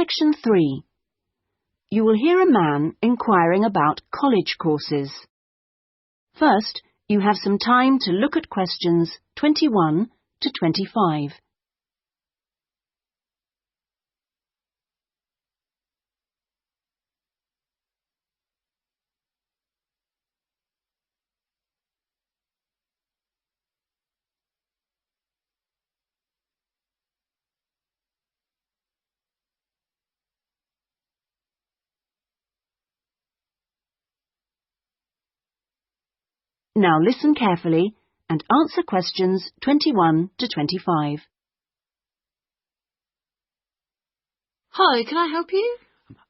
Section 3. You will hear a man inquiring about college courses. First, you have some time to look at questions 21 to 25. Now listen carefully and answer questions 21 to 25. Hi, can I help you?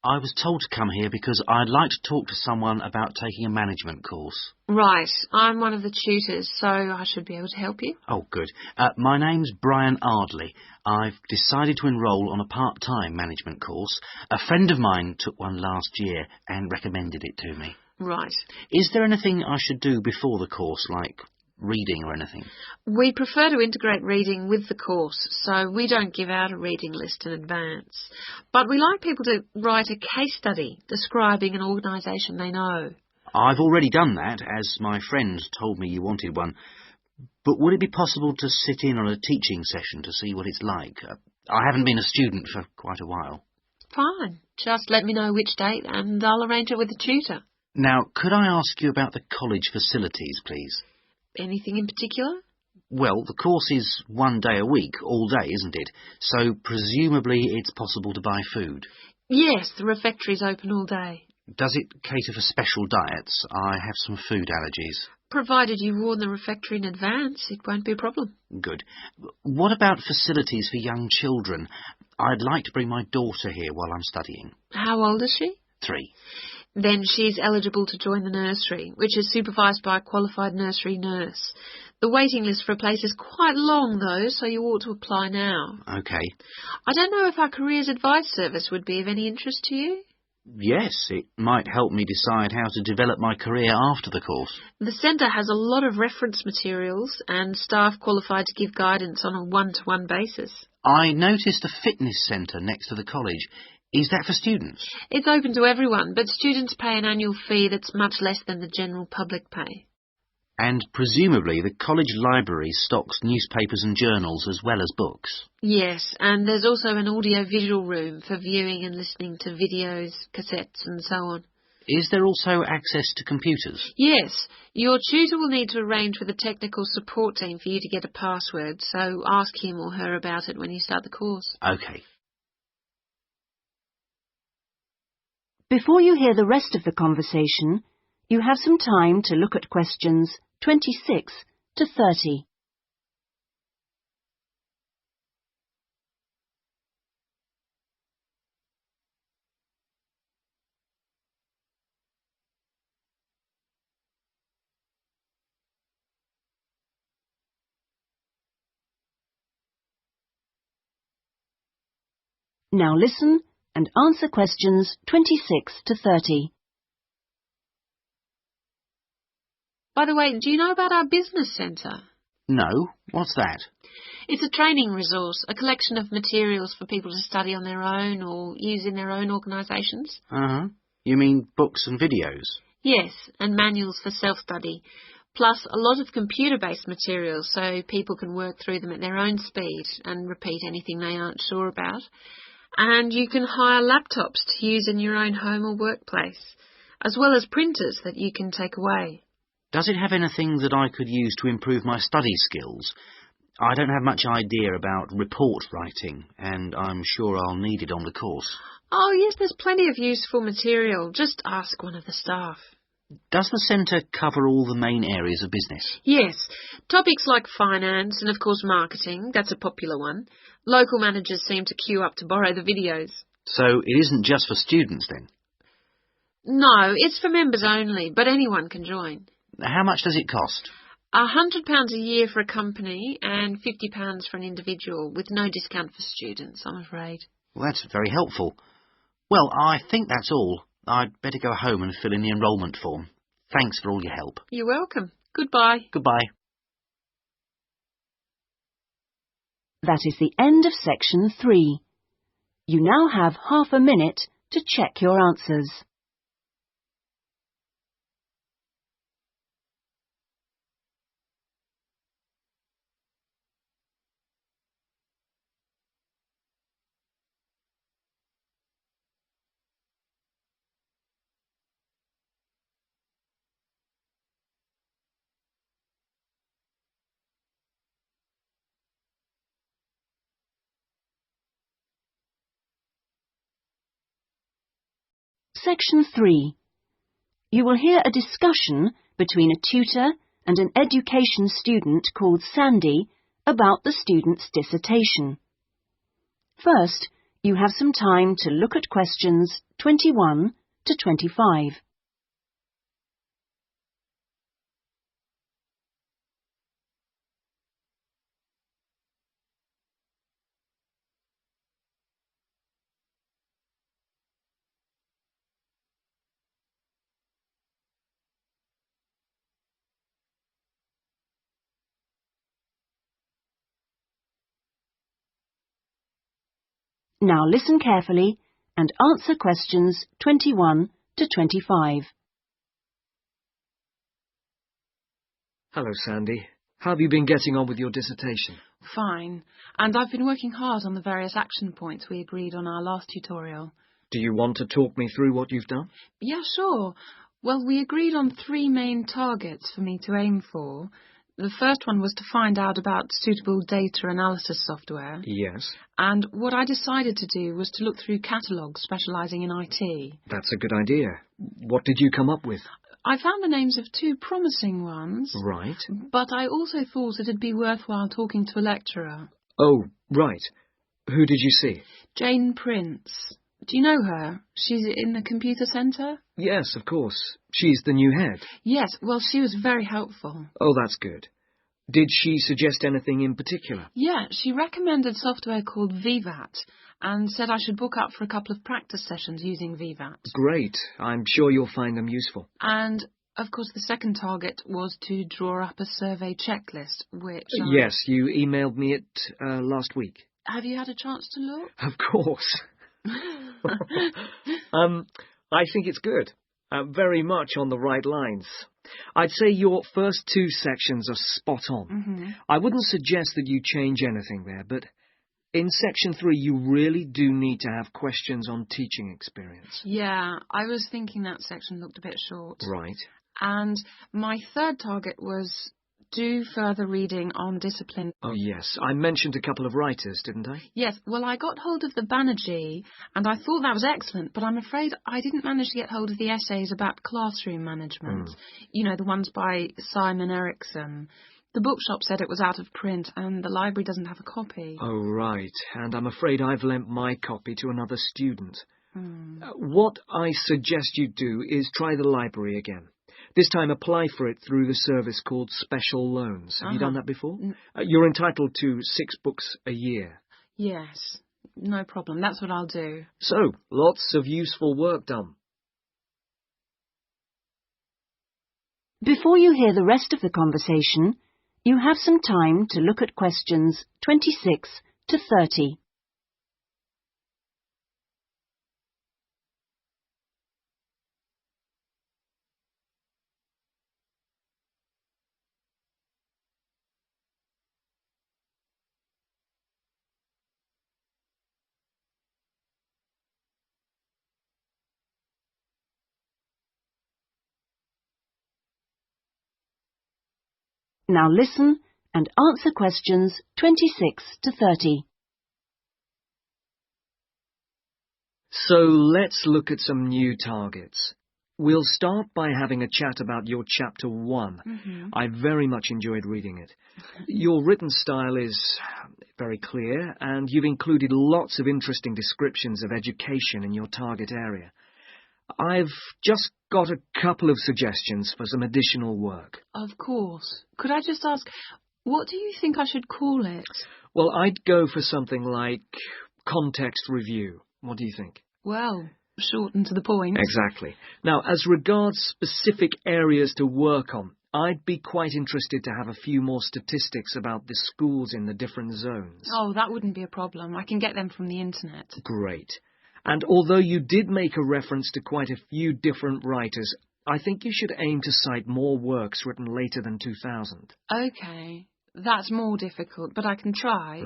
I was told to come here because I'd like to talk to someone about taking a management course. Right, I'm one of the tutors, so I should be able to help you. Oh, good. My name's Brian Ardley. I've decided to enrol on a part-time management course. A friend of mine took one last year and recommended it to me. Right. Is there anything I should do before the course, like reading or anything? We prefer to integrate reading with the course, so we don't give out a reading list in advance. But we like people to write a case study describing an organisation they know. I've already done that, as my friend told me you wanted one. But would it be possible to sit in on a teaching session to see what it's like? I haven't been a student for quite a while. Fine. Just let me know which date and I'll arrange it with the tutor. Now, could I ask you about the college facilities, please? Anything in particular? Well, the course is 1 day a week, all day, isn't it? So presumably it's possible to buy food. Yes, the refectory's open all day. Does it cater for special diets? I have some food allergies. Provided you warn the refectory in advance, it won't be a problem. Good. What about facilities for young children? I'd like to bring my daughter here while I'm studying. How old is she? 3. Then she's eligible to join the nursery, which is supervised by a qualified nursery nurse. The waiting list for a place is quite long, though, so you ought to apply now. OK. I don't know if our careers advice service would be of any interest to you. Yes, it might help me decide how to develop my career after the course. The centre has a lot of reference materials and staff qualified to give guidance on a one-to-one basis. I noticed a fitness centre next to the college. Is that for students? It's open to everyone, but students pay an annual fee that's much less than the general public pay. And presumably the college library stocks newspapers and journals as well as books. Yes, and there's also an audio-visual room for viewing and listening to videos, cassettes and so on. Is there also access to computers? Yes, your tutor will need to arrange with the technical support team for you to get a password, so ask him or her about it when you start the course. OK. Before you hear the rest of the conversation, you have some time to look at questions 26 to 30. Now listen and answer questions 26 to 30. By the way, do you know about our business centre? No. What's that? It's a training resource, a collection of materials for people to study on their own or use in their own organisations. Uh-huh. You mean books and videos? Yes, and manuals for self-study, plus a lot of computer-based materials so people can work through them at their own speed and repeat anything they aren't sure about. And you can hire laptops to use in your own home or workplace, as well as printers that you can take away. Does it have anything that I could use to improve my study skills? I don't have much idea about report writing, and I'm sure I'll need it on the course. Oh, yes, there's plenty of useful material. Just ask one of the staff. Does the centre cover all the main areas of business? Yes. Topics like finance and, of course, marketing. That's a popular one. Local managers seem to queue up to borrow the videos. So it isn't just for students, then? No, it's for members only, but anyone can join. How much does it cost? £100 a year for a company and £50 for an individual, with no discount for students, I'm afraid. Well, that's very helpful. Well, I think that's all. I'd better go home and fill in the enrolment form. Thanks for all your help. You're welcome. Goodbye. Goodbye. That is the end of section 3. You now have half a minute to check your answers. Section 3. You will hear a discussion between a tutor and an education student called Sandy about the student's dissertation. First, you have some time to look at questions 21 to 25. Now listen carefully and answer questions 21 to 25. Hello, Sandy. How have you been getting on with your dissertation? Fine, and I've been working hard on the various action points we agreed on our last tutorial. Do you want to talk me through what you've done? Yeah, sure. Well, we agreed on 3 main targets for me to aim for. The first one was to find out about suitable data analysis software. Yes. And what I decided to do was to look through catalogues specialising in IT. That's a good idea. What did you come up with? I found the names of 2 promising ones. Right. But I also thought it'd be worthwhile talking to a lecturer. Oh, right. Who did you see? Jane Prince. Do you know her? She's in the computer centre? Yes, of course. She's the new head. Yes, well, she was very helpful. Oh, that's good. Did she suggest anything in particular? Yeah, she recommended software called ViVat and said I should book up for a couple of practice sessions using ViVat. Great. I'm sure you'll find them useful. And, of course, the second target was to draw up a survey checklist, which Yes, you emailed me it last week. Have you had a chance to look? Of course. I think it's good. Very much on the right lines. I'd say your first 2 sections are spot on. Mm-hmm. I wouldn't suggest that you change anything there, but in section 3 you really do need to have questions on teaching experience. Yeah, I was thinking that section looked a bit short. Right. And my third target was do further reading on discipline. Oh, yes. I mentioned a couple of writers, didn't I? Yes, well, I got hold of the Banerjee, and I thought that was excellent, but I'm afraid I didn't manage to get hold of the essays about classroom management. You know, the ones by Simon Erickson. The bookshop said it was out of print, and the library doesn't have a copy. Oh, right. And I'm afraid I've lent my copy to another student. What I suggest you do is try the library again. This time apply for it through the service called Special Loans. Have you done that before? You're entitled to 6 books a year. Yes, no problem. That's what I'll do. So, lots of useful work done. Before you hear the rest of the conversation, you have some time to look at questions 26 to 30. Now listen and answer questions 26 to 30. So let's look at some new targets. We'll start by having a chat about your Chapter 1. I very much enjoyed reading it. Your written style is very clear, and you've included lots of interesting descriptions of education in your target area. I've just got a couple of suggestions for some additional work. Of course. Could I just ask, what do you think I should call it? Well, I'd go for something like context review. What do you think? Well, short and to the point. Exactly. Now, as regards specific areas to work on, I'd be quite interested to have a few more statistics about the schools in the different zones. Oh, that wouldn't be a problem. I can get them from the internet. Great. And although you did make a reference to quite a few different writers, I think you should aim to cite more works written later than 2000. OK. That's more difficult, but I can try.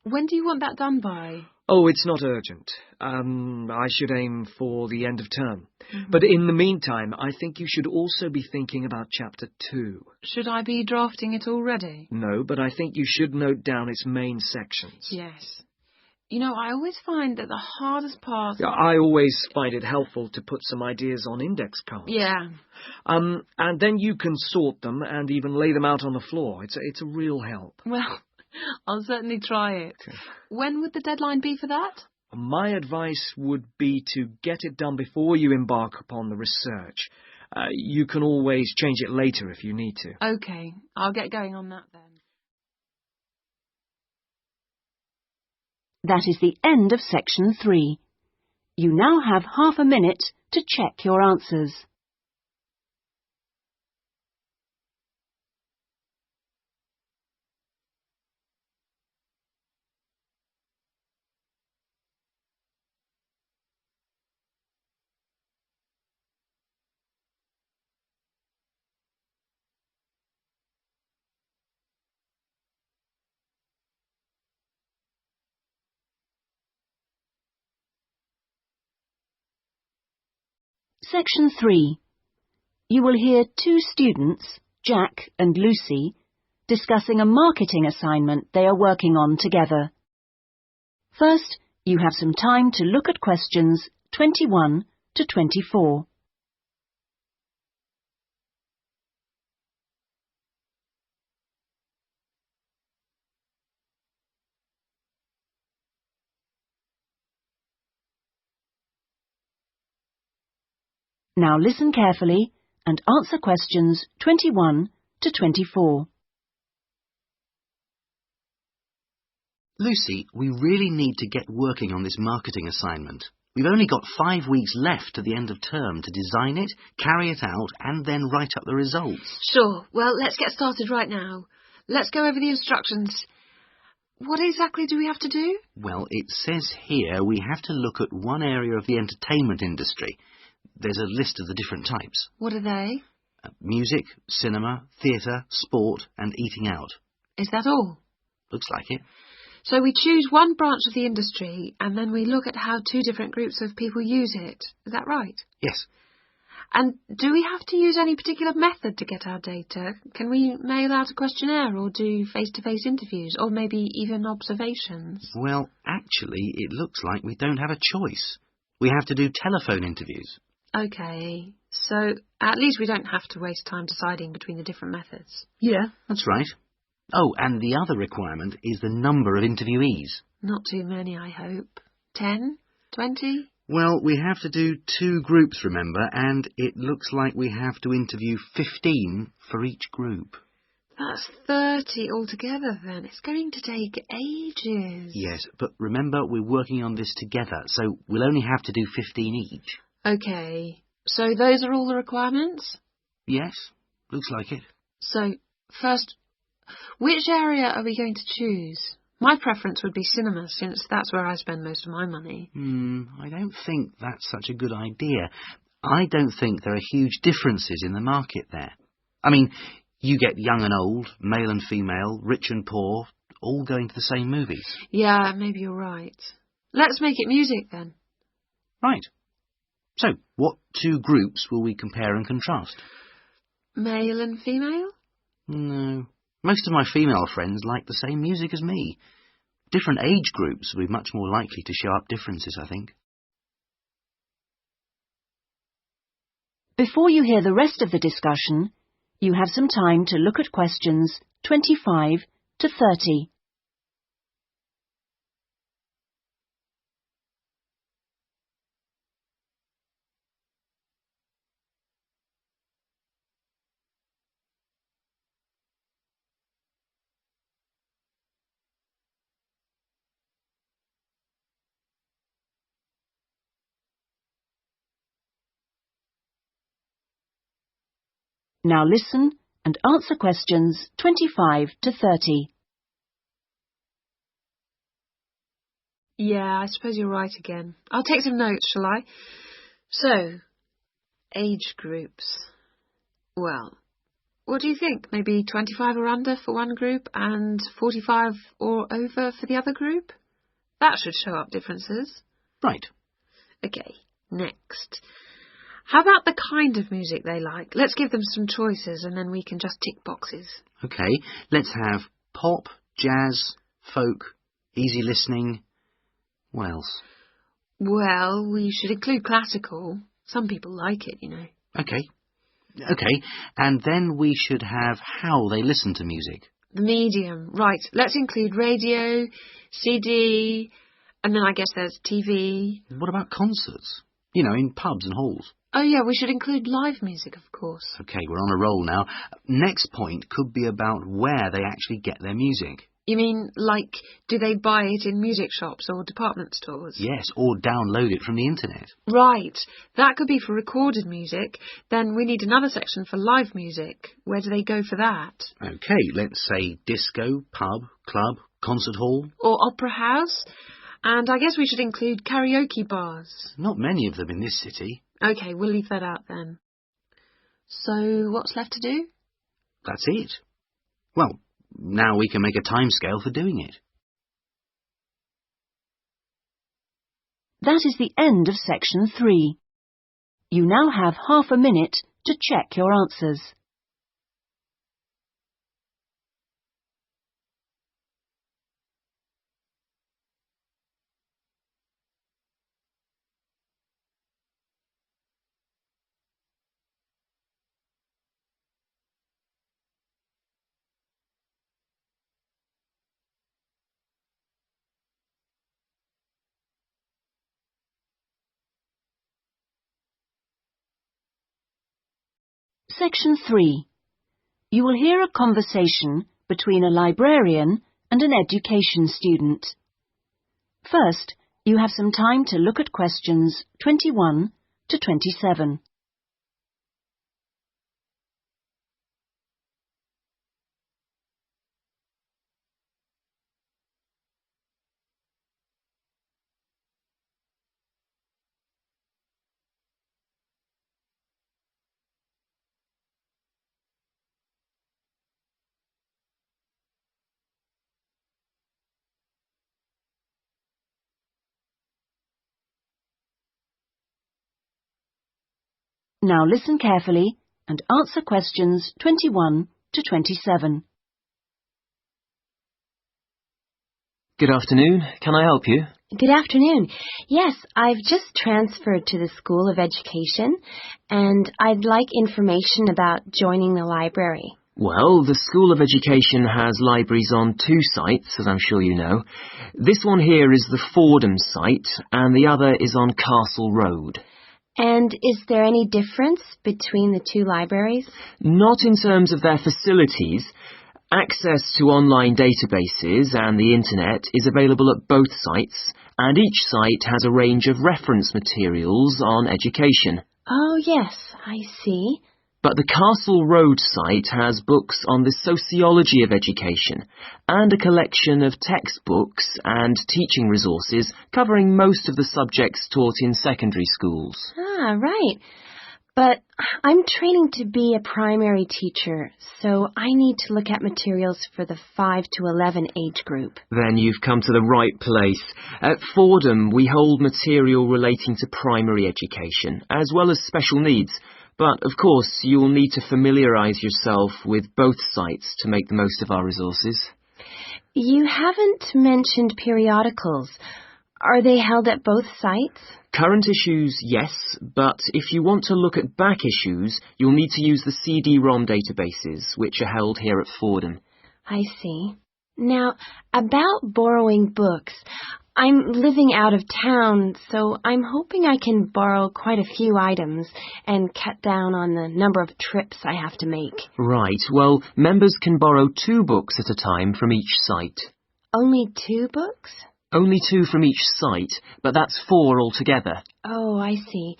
When do you want that done by? Oh, it's not urgent. I should aim for the end of term. But in the meantime, I think you should also be thinking about Chapter 2. Should I be drafting it already? No, but I think you should note down its main sections. Yes. You know, I always find that the hardest part... I always find it helpful to put some ideas on index cards. Yeah. And then you can sort them and even lay them out on the floor. It's a real help. Well, I'll certainly try it. When would the deadline be for that? My advice would be to get it done before you embark upon the research. You can always change it later if you need to. OK, I'll get going on that then. That is the end of section 3. You now have half a minute to check your answers. Section 3. You will hear two students, Jack and Lucy, discussing a marketing assignment they are working on together. First, you have some time to look at questions 21 to 24. Now listen carefully and answer questions 21 to 24. Lucy, we really need to get working on this marketing assignment. We've only got 5 weeks left to the end of term to design it, carry it out, and then write up the results. Sure. Well, let's get started right now. Let's go over the instructions. What exactly do we have to do? Well, it says here we have to look at one area of the entertainment industry. There's a list of the different types. What are they? Music, cinema, theatre, sport, and eating out. Is that all? Looks like it. So we choose one branch of the industry and then we look at how two different groups of people use it. Is that right? Yes. And do we have to use any particular method to get our data? Can we mail out a questionnaire or do face-to-face interviews or maybe even observations? Well, actually, it looks like we don't have a choice. We have to do telephone interviews. OK, so at least we don't have to waste time deciding between the different methods. Yeah, that's right. Oh, and the other requirement is the number of interviewees. Not too many, I hope. 10? 20? Well, we have to do 2 groups, remember, and it looks like we have to interview 15 for each group. That's 30 altogether then. It's going to take ages. Yes, but remember we're working on this together, so we'll only have to do 15 each. OK, so those are all the requirements? Yes, looks like it. So, first, which area are we going to choose? My preference would be cinema, since that's where I spend most of my money. I don't think that's such a good idea. I don't think there are huge differences in the market there. I mean, you get young and old, male and female, rich and poor, all going to the same movies. Yeah, maybe you're right. Let's make it music then. Right. So, what 2 groups will we compare and contrast? Male and female? No. Most of my female friends like the same music as me. Different age groups will be much more likely to show up differences, I think. Before you hear the rest of the discussion, you have some time to look at questions 25 to 30. Now listen and answer questions 25 to 30. Yeah, I suppose you're right again. I'll take some notes, shall I? So, age groups. Well, what do you think? Maybe 25 or under for one group and 45 or over for the other group? That should show up differences. Right. Okay, next. How about the kind of music they like? Let's give them some choices and then we can just tick boxes. Okay, let's have pop, jazz, folk, easy listening. What else? Well, we should include classical. Some people like it, you know. Okay, and then we should have how they listen to music. The medium. Right, let's include radio, CD, and then I guess there's TV. What about concerts? You know, in pubs and halls. Oh yeah, we should include live music, of course. Okay, we're on a roll now. Next point could be about where they actually get their music. You mean, like, do they buy it in music shops or department stores? Yes, or download it from the internet. Right. That could be for recorded music. Then we need another section for live music. Where do they go for that? Okay, let's say disco, pub, club, concert hall. Or opera house. And I guess we should include karaoke bars. Not many of them in this city. Okay, we'll leave that out then. So, what's left to do? That's it. Well, now we can make a timescale for doing it. That is the end of section 3. You now have half a minute to check your answers. Section 3. You will hear a conversation between a librarian and an education student. First, you have some time to look at questions 21 to 27. Now listen carefully and answer questions 21 to 27. Good afternoon. Can I help you? Good afternoon. Yes, I've just transferred to the School of Education, and I'd like information about joining the library. Well, the School of Education has libraries on 2 sites, as I'm sure you know. This one here is the Fordham site, and the other is on Castle Road. And is there any difference between the 2 libraries? Not in terms of their facilities. Access to online databases and the internet is available at both sites, and each site has a range of reference materials on education. Oh, yes, I see. But the Castle Road site has books on the sociology of education and a collection of textbooks and teaching resources covering most of the subjects taught in secondary schools. Ah, right. But I'm training to be a primary teacher, so I need to look at materials for the 5 to 11 age group. Then you've come to the right place. At Fordham, we hold material relating to primary education, as well as special needs. But, of course, you'll need to familiarise yourself with both sites to make the most of our resources. You haven't mentioned periodicals. Are they held at both sites? Current issues, yes, but if you want to look at back issues, you'll need to use the CD-ROM databases, which are held here at Fordham. I see. Now, about borrowing books, I'm living out of town, so I'm hoping I can borrow quite a few items and cut down on the number of trips I have to make. Right, well, members can borrow 2 books at a time from each site. Only 2 books? Only 2 from each site, but that's 4 altogether. Oh, I see.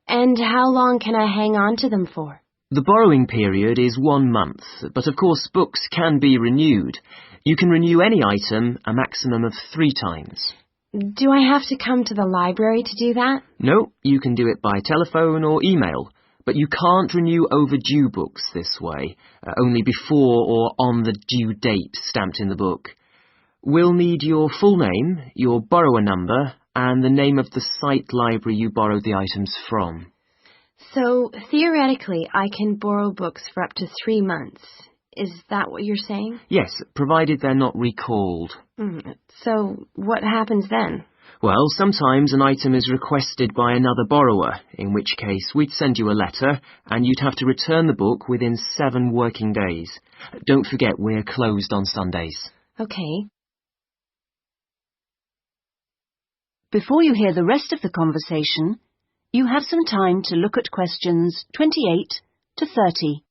And how long can I hang on to them for? The borrowing period is 1 month, but of course books can be renewed. You can renew any item a maximum of 3 times. Do I have to come to the library to do that? No, you can do it by telephone or email, but you can't renew overdue books this way, only before or on the due date stamped in the book. We'll need your full name, your borrower number, and the name of the site library you borrowed the items from. So, theoretically, I can borrow books for up to 3 months. Is that what you're saying? Yes, provided they're not recalled. So, what happens then? Well, sometimes an item is requested by another borrower, in which case we'd send you a letter, and you'd have to return the book within 7 working days. Don't forget we're closed on Sundays. Okay. Before you hear the rest of the conversation, you have some time to look at questions 28 to 30.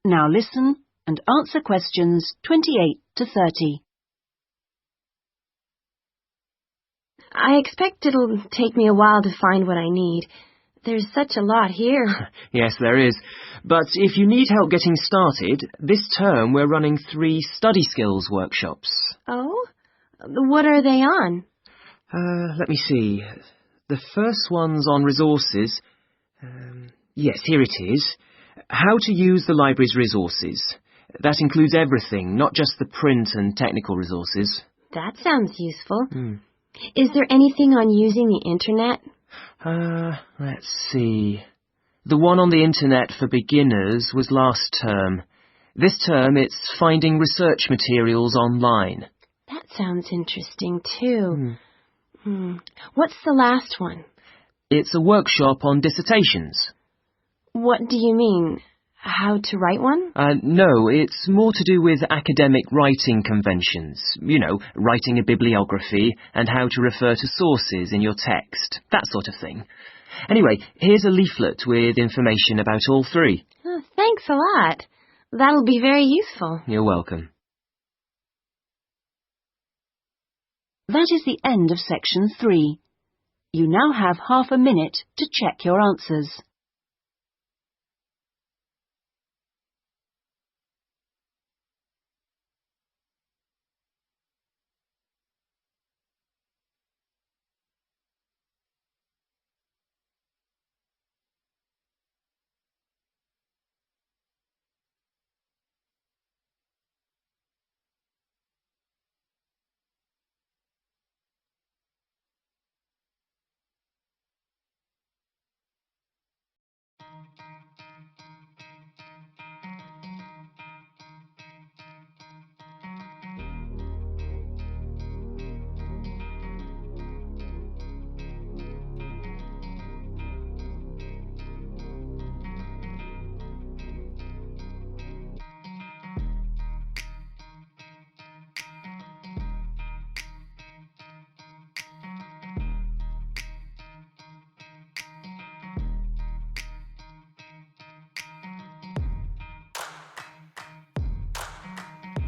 Now listen and answer questions 28 to 30. I expect it'll take me a while to find what I need. There's such a lot here. Yes, there is. But if you need help getting started, this term we're running 3 study skills workshops. Oh? What are they on? Let me see. The first one's on resources. Yes, here it is. How to use the library's resources. That includes everything, not just the print and technical resources. That sounds useful. Is there anything on using the internet? Let's see. The one on the internet for beginners was last term. This term it's finding research materials online. That sounds interesting too. What's the last one? It's a workshop on dissertations. What do you mean? How to write one? No, it's more to do with academic writing conventions. You know, writing a bibliography and how to refer to sources in your text, that sort of thing. Anyway, here's a leaflet with information about all 3. Oh, thanks a lot. That'll be very useful. You're welcome. That is the end of section 3. You now have half a minute to check your answers.